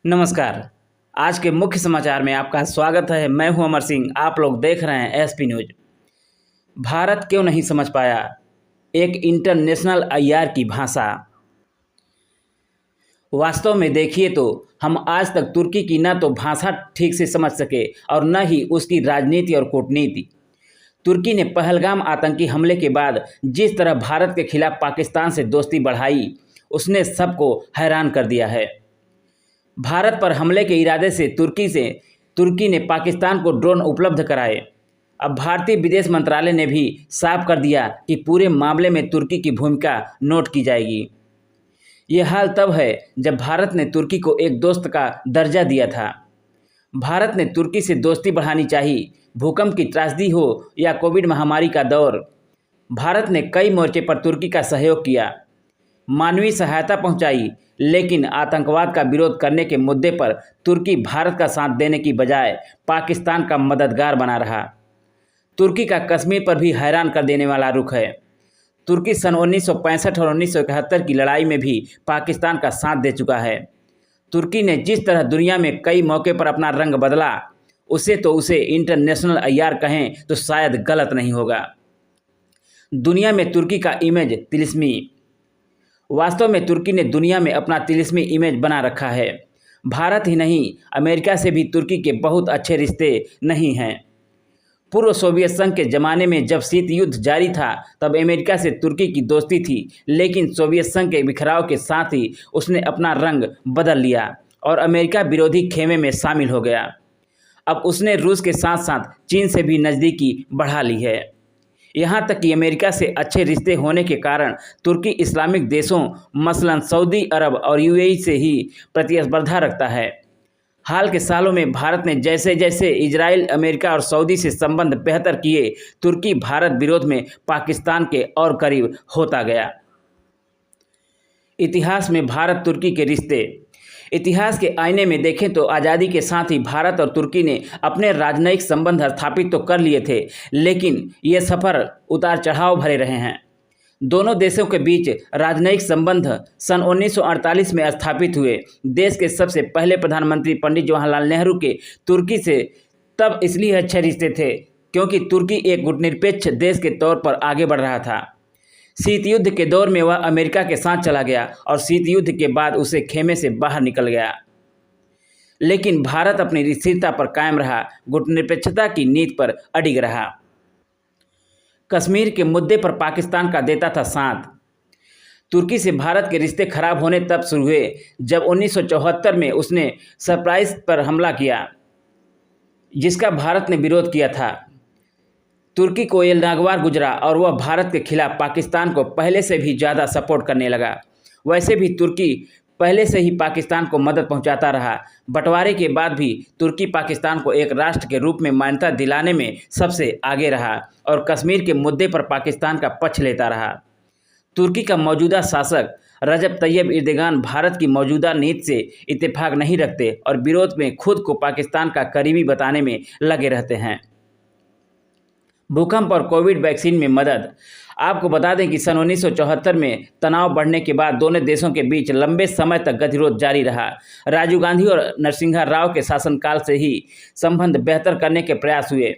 नमस्कार। आज के मुख्य समाचार में आपका स्वागत है। मैं हूं अमर सिंह। आप लोग देख रहे हैं एसपी न्यूज। भारत क्यों नहीं समझ पाया एक इंटरनेशनल आईआर की भाषा। वास्तव में देखिए तो हम आज तक तुर्की की न तो भाषा ठीक से समझ सके और न ही उसकी राजनीति और कूटनीति। तुर्की ने पहलगाम आतंकी हमले के बाद जिस तरह भारत के खिलाफ पाकिस्तान से दोस्ती बढ़ाई, उसने सबको हैरान कर दिया है। भारत पर हमले के इरादे से तुर्की ने पाकिस्तान को ड्रोन उपलब्ध कराए। अब भारतीय विदेश मंत्रालय ने भी साफ कर दिया कि पूरे मामले में तुर्की की भूमिका नोट की जाएगी। यह हाल तब है जब भारत ने तुर्की को एक दोस्त का दर्जा दिया था। भारत ने तुर्की से दोस्ती बढ़ानी चाहिए, भूकंप की त्रासदी हो या कोविड महामारी का दौर। भारत ने कई मोर्चे पर तुर्की का सहयोग किया, मानवीय सहायता पहुंचाई, लेकिन आतंकवाद का विरोध करने के मुद्दे पर तुर्की भारत का साथ देने की बजाय पाकिस्तान का मददगार बना रहा। तुर्की का कश्मीर पर भी हैरान कर देने वाला रुख है। तुर्की सन 1965 और 1971 की लड़ाई में भी पाकिस्तान का साथ दे चुका है। तुर्की ने जिस तरह दुनिया में कई मौके पर अपना रंग बदला, उसे इंटरनेशनल आईआर कहें तो शायद गलत नहीं होगा। दुनिया में तुर्की का इमेज तिलिस्मी। वास्तव में तुर्की ने दुनिया में अपना तिलिस्मी इमेज बना रखा है। भारत ही नहीं, अमेरिका से भी तुर्की के बहुत अच्छे रिश्ते नहीं हैं। पूर्व सोवियत संघ के ज़माने में जब शीत युद्ध जारी था, तब अमेरिका से तुर्की की दोस्ती थी, लेकिन सोवियत संघ के बिखराव के साथ ही उसने अपना रंग बदल लिया और अमेरिका विरोधी खेमे में शामिल हो गया। अब उसने रूस के साथ साथ चीन से भी नज़दीकी बढ़ा ली है। यहाँ तक कि अमेरिका से अच्छे रिश्ते होने के कारण तुर्की इस्लामिक देशों मसलन सऊदी अरब और यूएई से ही प्रतिस्पर्धा रखता है। हाल के सालों में भारत ने जैसे जैसे इजराइल, अमेरिका और सऊदी से संबंध बेहतर किए, तुर्की भारत विरोध में पाकिस्तान के और करीब होता गया। इतिहास में भारत तुर्की के रिश्ते। इतिहास के आईने में देखें तो आज़ादी के साथ ही भारत और तुर्की ने अपने राजनयिक संबंध स्थापित तो कर लिए थे, लेकिन ये सफ़र उतार चढ़ाव भरे रहे हैं। दोनों देशों के बीच राजनयिक संबंध सन 1948 में स्थापित हुए। देश के सबसे पहले प्रधानमंत्री पंडित जवाहरलाल नेहरू के तुर्की से तब इसलिए अच्छे रिश्ते थे क्योंकि तुर्की एक गुटनिरपेक्ष देश के तौर पर आगे बढ़ रहा था। शीत युद्ध के दौर में वह अमेरिका के साथ चला गया और शीत युद्ध के बाद उसे खेमे से बाहर निकल गया, लेकिन भारत अपनी स्थिरता पर कायम रहा, गुटनिरपेक्षता की नीति पर अडिग रहा। कश्मीर के मुद्दे पर पाकिस्तान का देता था साथ। तुर्की से भारत के रिश्ते खराब होने तब शुरू हुए जब 1974 में उसने सरप्राइज पर हमला किया, जिसका भारत ने विरोध किया था। तुर्की को ये नागवार गुजरा और वह भारत के खिलाफ पाकिस्तान को पहले से भी ज़्यादा सपोर्ट करने लगा। वैसे भी तुर्की पहले से ही पाकिस्तान को मदद पहुंचाता रहा। बंटवारे के बाद भी तुर्की पाकिस्तान को एक राष्ट्र के रूप में मान्यता दिलाने में सबसे आगे रहा और कश्मीर के मुद्दे पर पाकिस्तान का पक्ष लेता रहा। तुर्की का मौजूदा शासक रजब तैयब एर्दोगान भारत की मौजूदा नीति से इत्तेफाक नहीं रखते और विरोध में खुद को पाकिस्तान का करीबी बताने में लगे रहते हैं। भूकंप और कोविड वैक्सीन में मदद। आपको बता दें कि सन 1974 में तनाव बढ़ने के बाद दोनों देशों के बीच लंबे समय तक गतिरोध जारी रहा। राजीव गांधी और नरसिम्हा राव के शासनकाल से ही संबंध बेहतर करने के प्रयास हुए।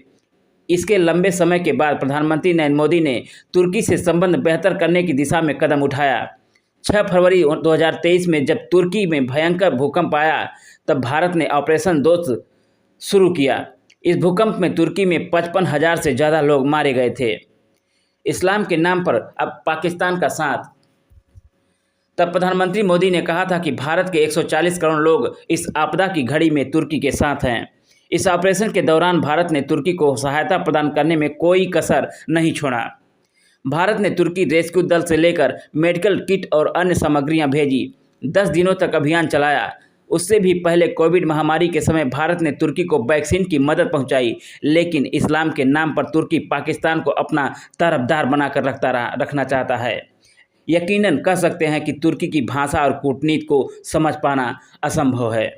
इसके लंबे समय के बाद प्रधानमंत्री नरेंद्र मोदी ने तुर्की से संबंध बेहतर करने की दिशा में कदम उठाया। 6 फरवरी 2023 में जब तुर्की में भयंकर भूकंप आया, तब भारत ने ऑपरेशन दोस्त शुरू किया। इस भूकंप में तुर्की में 55,000 से ज़्यादा लोग मारे गए थे। इस्लाम के नाम पर अब पाकिस्तान का साथ। तब प्रधानमंत्री मोदी ने कहा था कि भारत के 140 करोड़ लोग इस आपदा की घड़ी में तुर्की के साथ हैं। इस ऑपरेशन के दौरान भारत ने तुर्की को सहायता प्रदान करने में कोई कसर नहीं छोड़ा। भारत ने तुर्की रेस्क्यू दल से लेकर मेडिकल किट और अन्य सामग्रियां भेजी। 10 दिनों तक अभियान चलाया। उससे भी पहले कोविड महामारी के समय भारत ने तुर्की को वैक्सीन की मदद पहुंचाई, लेकिन इस्लाम के नाम पर तुर्की पाकिस्तान को अपना तरफदार बनाकर रखना चाहता है। यकीनन कह सकते हैं कि तुर्की की भाषा और कूटनीति को समझ पाना असंभव है।